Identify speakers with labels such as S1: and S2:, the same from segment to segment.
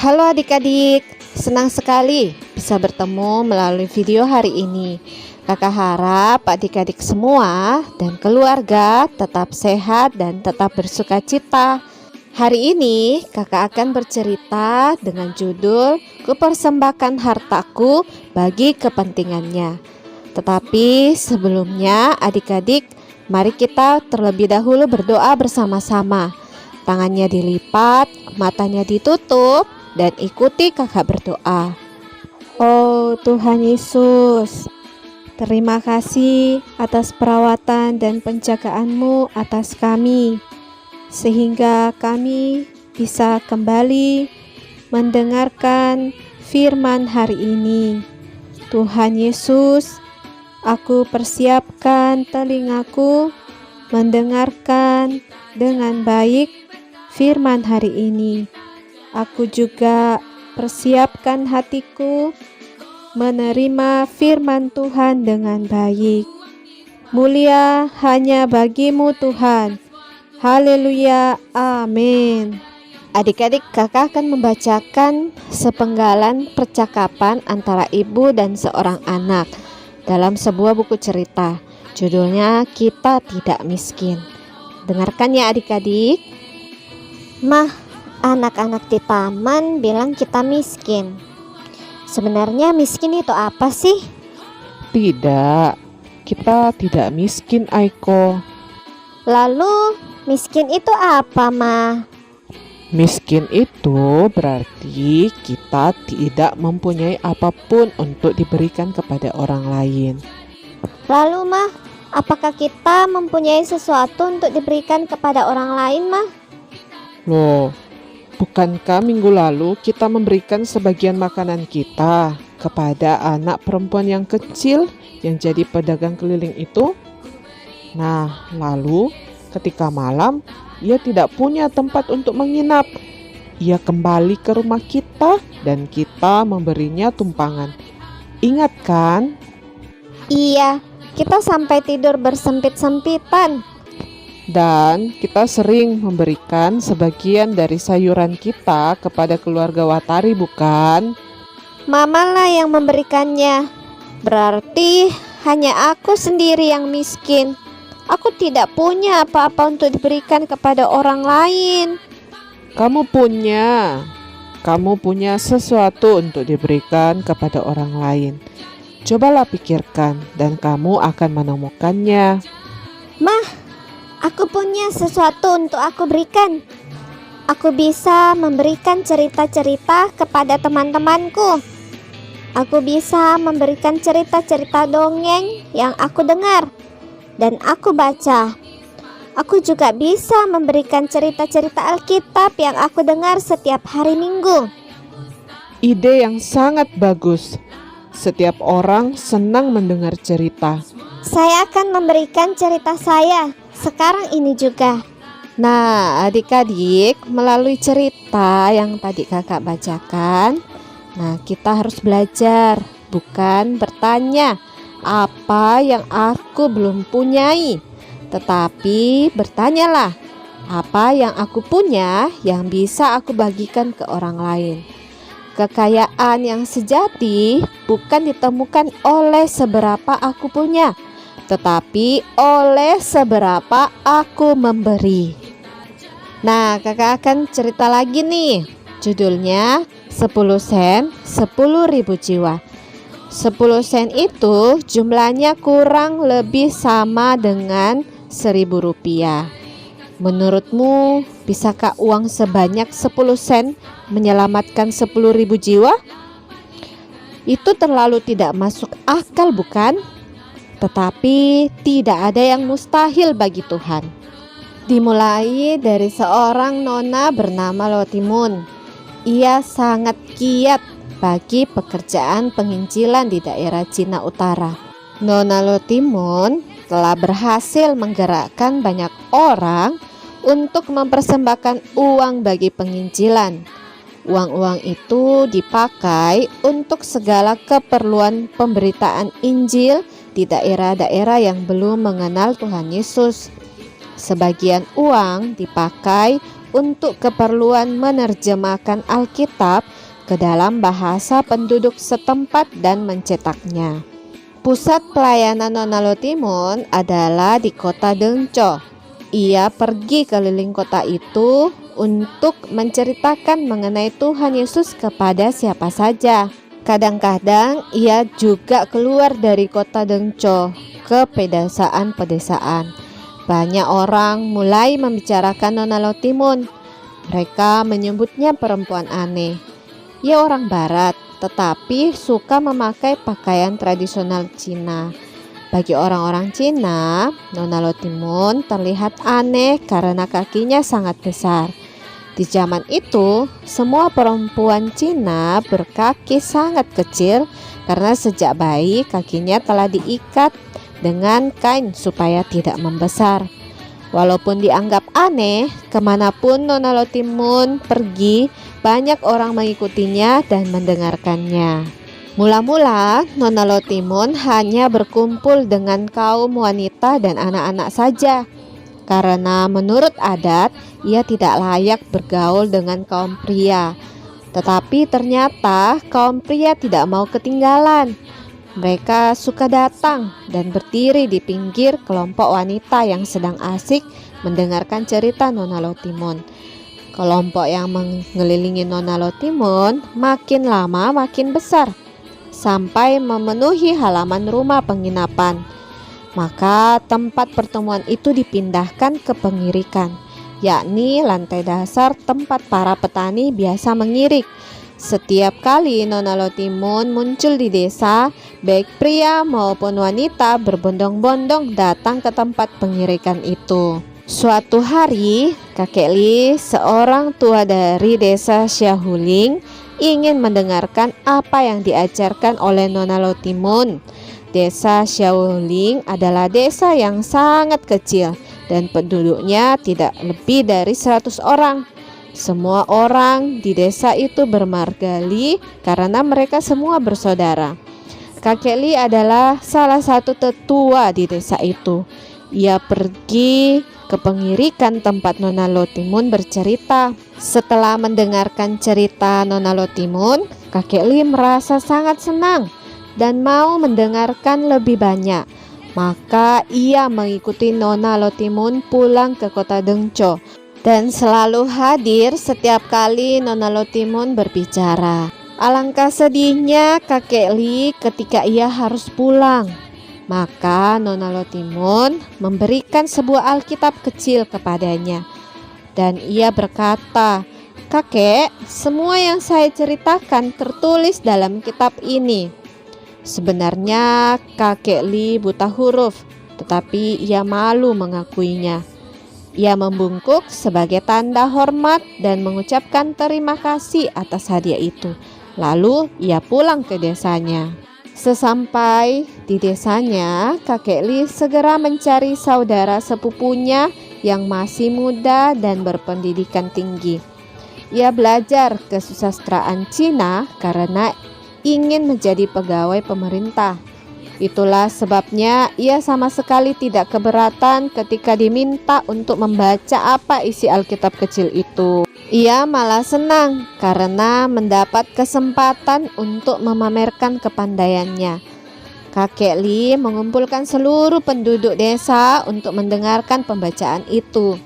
S1: Halo adik-adik, senang sekali bisa bertemu melalui video hari ini. Kakak harap adik-adik semua dan keluarga tetap sehat dan tetap bersuka cita. Hari ini kakak akan bercerita dengan judul Kupersembahkan Hartaku Bagi Kepentingannya. Tetapi sebelumnya adik-adik, mari kita terlebih dahulu berdoa bersama-sama. Tangannya dilipat, matanya ditutup, dan ikuti kakak berdoa. Oh Tuhan Yesus, terima kasih atas perawatan dan penjagaan-Mu atas kami, sehingga kami bisa kembali mendengarkan firman hari ini. Tuhan Yesus, aku persiapkan telingaku mendengarkan dengan baik firman hari ini. Aku juga persiapkan hatiku menerima firman Tuhan dengan baik. Mulia hanya bagi-Mu Tuhan. Haleluya, amin. Adik-adik, kakak akan membacakan sepenggalan percakapan antara ibu dan seorang anak dalam sebuah buku cerita. Judulnya Kita Tidak Miskin. Dengarkan ya adik-adik.
S2: Mah, anak-anak di taman bilang kita miskin. Sebenarnya miskin itu apa sih?
S3: Tidak, kita tidak miskin, Aiko.
S2: Lalu miskin itu apa, Ma?
S3: Miskin itu berarti kita tidak mempunyai apapun untuk diberikan kepada orang lain.
S2: Lalu, Ma, apakah kita mempunyai sesuatu untuk diberikan kepada orang lain, Ma?
S3: Loh, bukankah minggu lalu kita memberikan sebagian makanan kita kepada anak perempuan yang kecil yang jadi pedagang keliling itu? Nah, lalu ketika malam, ia tidak punya tempat untuk menginap. Ia kembali ke rumah kita dan kita memberinya tumpangan. Ingat kan?
S2: Iya, kita sampai tidur bersempit-sempitan.
S3: Dan kita sering memberikan sebagian dari sayuran kita kepada keluarga Watari, bukan?
S2: Mama lah yang memberikannya. Berarti hanya aku sendiri yang miskin. Aku tidak punya apa-apa untuk diberikan kepada orang lain.
S3: Kamu punya sesuatu untuk diberikan kepada orang lain. Cobalah pikirkan dan kamu akan menemukannya.
S2: Mah, aku punya sesuatu untuk aku berikan. Aku bisa memberikan cerita-cerita kepada teman-temanku. Aku bisa memberikan cerita-cerita dongeng yang aku dengar dan aku baca. Aku juga bisa memberikan cerita-cerita Alkitab yang aku dengar setiap hari Minggu.
S3: Ide yang sangat bagus. Setiap orang senang mendengar cerita.
S2: Saya akan memberikan cerita saya sekarang ini juga.
S1: Nah, adik-adik, melalui cerita yang tadi kakak bacakan, nah kita harus belajar, bukan bertanya apa yang aku belum punyai, tetapi bertanyalah apa yang aku punya yang bisa aku bagikan ke orang lain. Kekayaan yang sejati bukan ditemukan oleh seberapa aku punya, tetapi oleh seberapa aku memberi. Nah, kakak akan cerita lagi nih. Judulnya 10 sen 10.000 jiwa. 10 sen itu jumlahnya kurang lebih sama dengan 1.000 rupiah. Menurutmu, bisakah uang sebanyak 10 sen menyelamatkan 10.000 jiwa? Itu terlalu tidak masuk akal, bukan? Tetapi tidak ada yang mustahil bagi Tuhan. Dimulai dari seorang nona bernama Lotimun. Ia sangat giat bagi pekerjaan penginjilan di daerah Cina Utara. Nona Lotimun telah berhasil menggerakkan banyak orang untuk mempersembahkan uang bagi penginjilan. Uang-uang itu dipakai untuk segala keperluan pemberitaan Injil di daerah-daerah yang belum mengenal Tuhan Yesus. Sebagian uang dipakai untuk keperluan menerjemahkan Alkitab ke dalam bahasa penduduk setempat dan mencetaknya. Pusat pelayanan Nona Lotimun adalah di kota Dengco. Ia pergi keliling kota itu untuk menceritakan mengenai Tuhan Yesus kepada siapa saja. Kadang-kadang ia juga keluar dari kota Dengco ke pedesaan-pedesaan. Banyak orang mulai membicarakan Nona Lotimun. Mereka menyebutnya perempuan aneh. Ia orang barat, tetapi suka memakai pakaian tradisional Cina. Bagi orang-orang Cina, Nona Lotimun terlihat aneh karena kakinya sangat besar. Di zaman itu, semua perempuan Cina berkaki sangat kecil karena sejak bayi kakinya telah diikat dengan kain supaya tidak membesar. Walaupun dianggap aneh, kemanapun Nona Lotimun pergi, banyak orang mengikutinya dan mendengarkannya. Mula-mula, Nona Lotimun hanya berkumpul dengan kaum wanita dan anak-anak saja. Karena menurut adat, ia tidak layak bergaul dengan kaum pria. Tetapi ternyata kaum pria tidak mau ketinggalan. Mereka suka datang dan berdiri di pinggir kelompok wanita yang sedang asik mendengarkan cerita Nona Lotimun. Kelompok yang mengelilingi Nona Lotimun makin lama makin besar, sampai memenuhi halaman rumah penginapan. Maka tempat pertemuan itu dipindahkan ke pengirikan, yakni lantai dasar tempat para petani biasa mengirik. Setiap kali Nona Lotimun muncul di desa, baik pria maupun wanita berbondong-bondong datang ke tempat pengirikan itu. Suatu hari, kakek Li, seorang tua dari desa Syahuling, ingin mendengarkan apa yang diajarkan oleh Nona Lotimun. Desa Xiaoling adalah desa yang sangat kecil dan penduduknya tidak lebih dari 100 orang. Semua orang di desa itu bermarga Li karena mereka semua bersaudara. Kakek Li adalah salah satu tetua di desa itu. Ia pergi ke pengirikan tempat Nona Lotimun bercerita. Setelah mendengarkan cerita Nona Lotimun, kakek Li merasa sangat senang dan mau mendengarkan lebih banyak. Maka ia mengikuti Nona Lotimun pulang ke kota Dengco dan selalu hadir setiap kali Nona Lotimun berbicara. Alangkah sedihnya kakek Li ketika ia harus pulang. Maka Nona Lotimun memberikan sebuah Alkitab kecil kepadanya. Dan ia berkata, "Kakek, semua yang saya ceritakan tertulis dalam kitab ini." Sebenarnya kakek Li buta huruf, tetapi ia malu mengakuinya. Ia membungkuk sebagai tanda hormat dan mengucapkan terima kasih atas hadiah itu. Lalu ia pulang ke desanya. Sesampai di desanya, kakek Li segera mencari saudara sepupunya yang masih muda dan berpendidikan tinggi. Ia belajar kesusastraan Cina karena ingin menjadi pegawai pemerintah. Itulah sebabnya ia sama sekali tidak keberatan ketika diminta untuk membaca apa isi Alkitab kecil itu. Ia malah senang karena mendapat kesempatan untuk memamerkan kepandaiannya. Kakek Li mengumpulkan seluruh penduduk desa untuk mendengarkan pembacaan itu.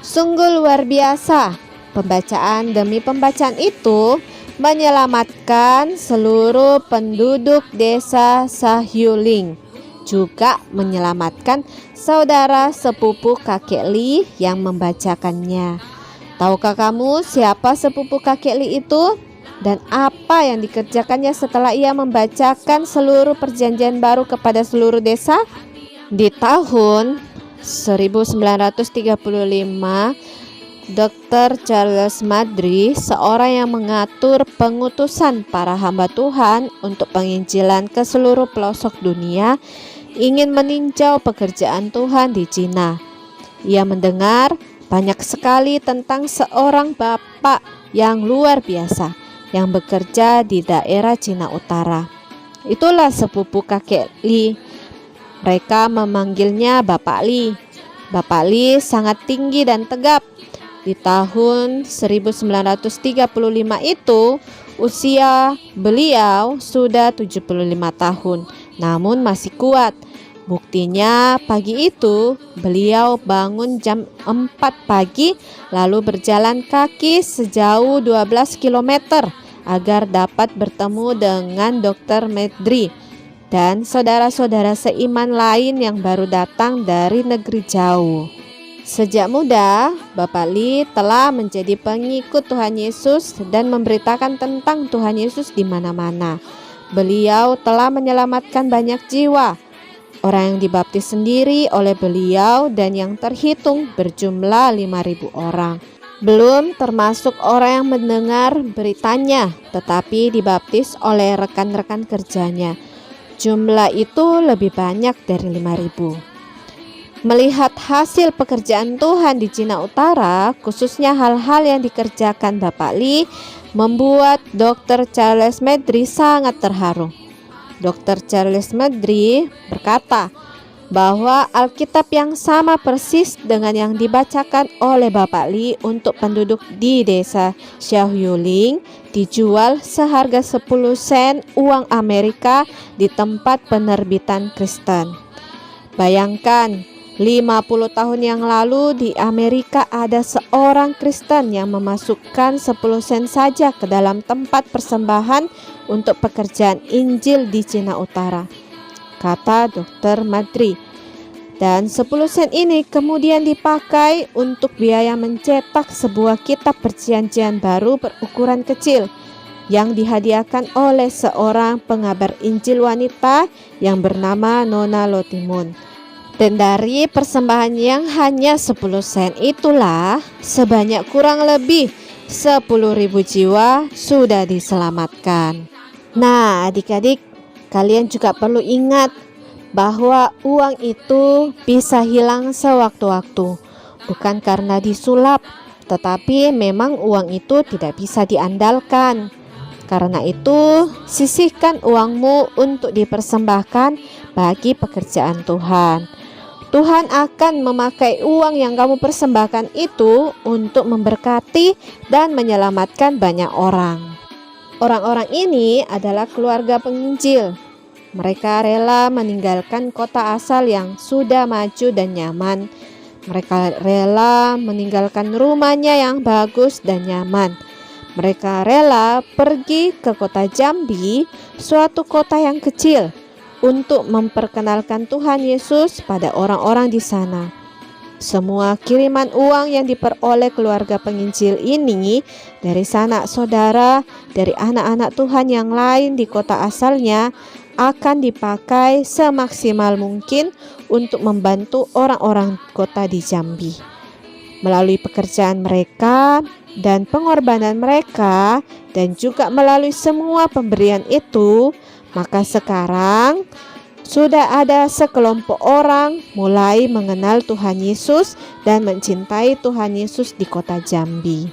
S1: Sungguh luar biasa. Pembacaan demi pembacaan itu menyelamatkan seluruh penduduk desa Sahyuling, juga menyelamatkan saudara sepupu kakek Li yang membacakannya. Tahukah kamu siapa sepupu kakek Li itu? Dan apa yang dikerjakannya setelah ia membacakan seluruh perjanjian baru kepada seluruh desa? Di tahun 1935, Dr. Charles Madry, seorang yang mengatur pengutusan para hamba Tuhan untuk penginjilan ke seluruh pelosok dunia, ingin meninjau pekerjaan Tuhan di Cina. Ia mendengar banyak sekali tentang seorang bapak yang luar biasa yang bekerja di daerah Cina Utara. Itulah sepupu kakek Li. Mereka memanggilnya Bapak Li. Bapak Li sangat tinggi dan tegap. Di tahun 1935 itu, usia beliau sudah 75 tahun, namun masih kuat. Buktinya pagi itu beliau bangun jam 4 pagi lalu berjalan kaki sejauh 12 km agar dapat bertemu dengan Dr. Madry dan saudara-saudara seiman lain yang baru datang dari negeri jauh. Sejak muda, Bapak Li telah menjadi pengikut Tuhan Yesus dan memberitakan tentang Tuhan Yesus di mana-mana. Beliau telah menyelamatkan banyak jiwa. Orang yang dibaptis sendiri oleh beliau dan yang terhitung berjumlah 5.000 orang. Belum termasuk orang yang mendengar beritanya, tetapi dibaptis oleh rekan-rekan kerjanya. Jumlah itu lebih banyak dari 5.000. Melihat hasil pekerjaan Tuhan di Cina Utara, khususnya hal-hal yang dikerjakan Bapak Li, membuat Dr. Charles Madry sangat terharu. Dr. Charles Madry berkata bahwa Alkitab yang sama persis dengan yang dibacakan oleh Bapak Li untuk penduduk di desa Xiaoling dijual seharga 10 sen uang Amerika di tempat penerbitan Kristen. Bayangkan, 50 tahun yang lalu di Amerika ada seorang Kristen yang memasukkan 10 sen saja ke dalam tempat persembahan untuk pekerjaan Injil di Cina Utara, kata Dr. Madry. Dan 10 sen ini kemudian dipakai untuk biaya mencetak sebuah kitab perjanjian baru berukuran kecil yang dihadiahkan oleh seorang pengabar Injil wanita yang bernama Nona Lotimun. Dan dari persembahan yang hanya 10 sen itulah sebanyak kurang lebih 10.000 jiwa sudah diselamatkan. Nah, adik-adik, kalian juga perlu ingat bahwa uang itu bisa hilang sewaktu-waktu, bukan karena disulap, tetapi memang uang itu tidak bisa diandalkan. Karena itu, sisihkan uangmu untuk dipersembahkan bagi pekerjaan Tuhan. Tuhan akan memakai uang yang kamu persembahkan itu untuk memberkati dan menyelamatkan banyak orang. Orang-orang ini adalah keluarga penginjil. Mereka rela meninggalkan kota asal yang sudah maju dan nyaman. Mereka rela meninggalkan rumahnya yang bagus dan nyaman. Mereka rela pergi ke kota Jambi, suatu kota yang kecil, untuk memperkenalkan Tuhan Yesus pada orang-orang di sana. Semua kiriman uang yang diperoleh keluarga penginjil ini dari sanak saudara, dari anak-anak Tuhan yang lain di kota asalnya, akan dipakai semaksimal mungkin untuk membantu orang-orang kota di Jambi. Melalui pekerjaan mereka dan pengorbanan mereka, dan juga melalui semua pemberian itu, maka sekarang sudah ada sekelompok orang mulai mengenal Tuhan Yesus dan mencintai Tuhan Yesus di kota Jambi.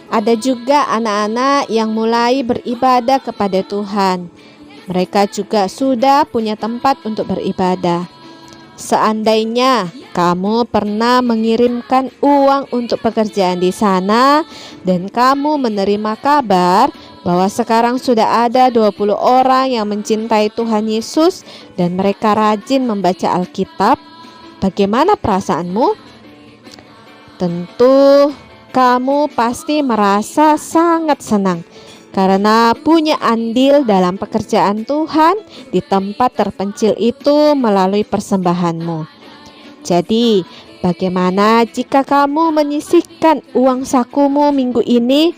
S1: Ada juga anak-anak yang mulai beribadah kepada Tuhan. Mereka juga sudah punya tempat untuk beribadah. Seandainya kamu pernah mengirimkan uang untuk pekerjaan di sana dan kamu menerima kabar bahwa sekarang sudah ada 20 orang yang mencintai Tuhan Yesus dan mereka rajin membaca Alkitab, bagaimana perasaanmu? Tentu kamu pasti merasa sangat senang karena punya andil dalam pekerjaan Tuhan di tempat terpencil itu melalui persembahanmu. Jadi, bagaimana jika kamu menyisihkan uang sakumu minggu ini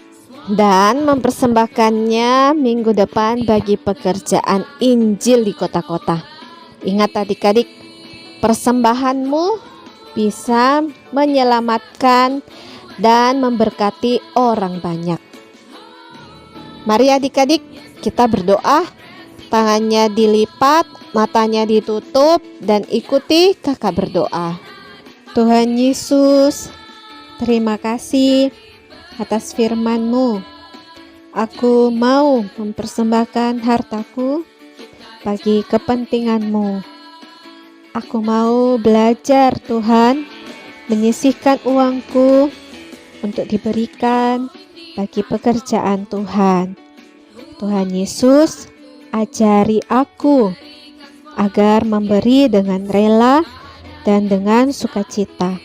S1: dan mempersembahkannya minggu depan bagi pekerjaan Injil di kota-kota? Ingat adik-adik, persembahanmu bisa menyelamatkan dan memberkati orang banyak. Mari adik-adik, kita berdoa. Tangannya dilipat, matanya ditutup, dan ikuti kakak berdoa. Tuhan Yesus, terima kasih atas firman-Mu. Aku mau mempersembahkan hartaku bagi kepentingan-Mu. Aku mau belajar Tuhan, menyisihkan uangku untuk diberikan bagi pekerjaan Tuhan. Tuhan Yesus, ajari aku agar memberi dengan rela dan dengan sukacita.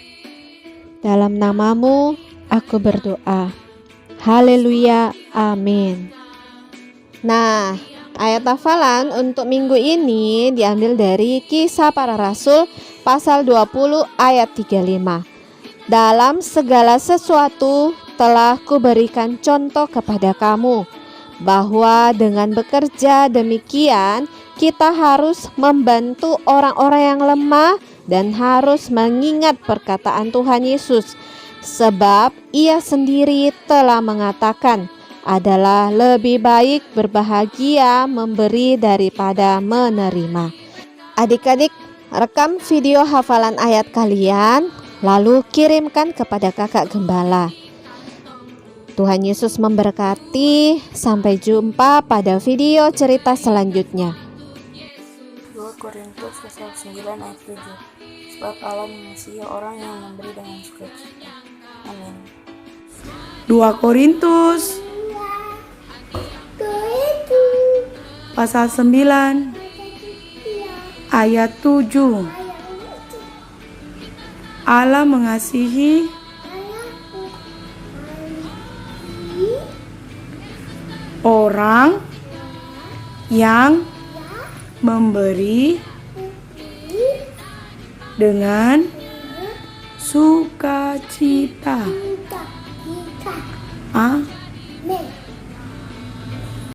S1: Dalam nama-Mu aku berdoa. Haleluya, amin. Nah, ayat hafalan untuk minggu ini diambil dari Kisah Para Rasul pasal 20 ayat 35. Dalam segala sesuatu telah kuberikan contoh kepada kamu, bahwa dengan bekerja demikian kita harus membantu orang-orang yang lemah dan harus mengingat perkataan Tuhan Yesus, sebab Ia sendiri telah mengatakan, adalah lebih baik berbahagia memberi daripada menerima. Adik-adik, rekam video hafalan ayat kalian, lalu kirimkan kepada kakak gembala. Tuhan Yesus memberkati. Sampai jumpa pada video cerita selanjutnya.
S4: 2 Korintus pasal 9 ayat 7. Sebab Allah mengasihi orang yang memberi dengan sukacita. Amin.
S5: 2 Korintus pasal 9 ayat 7. Allah mengasihi orang yang memberi dengan sukacita.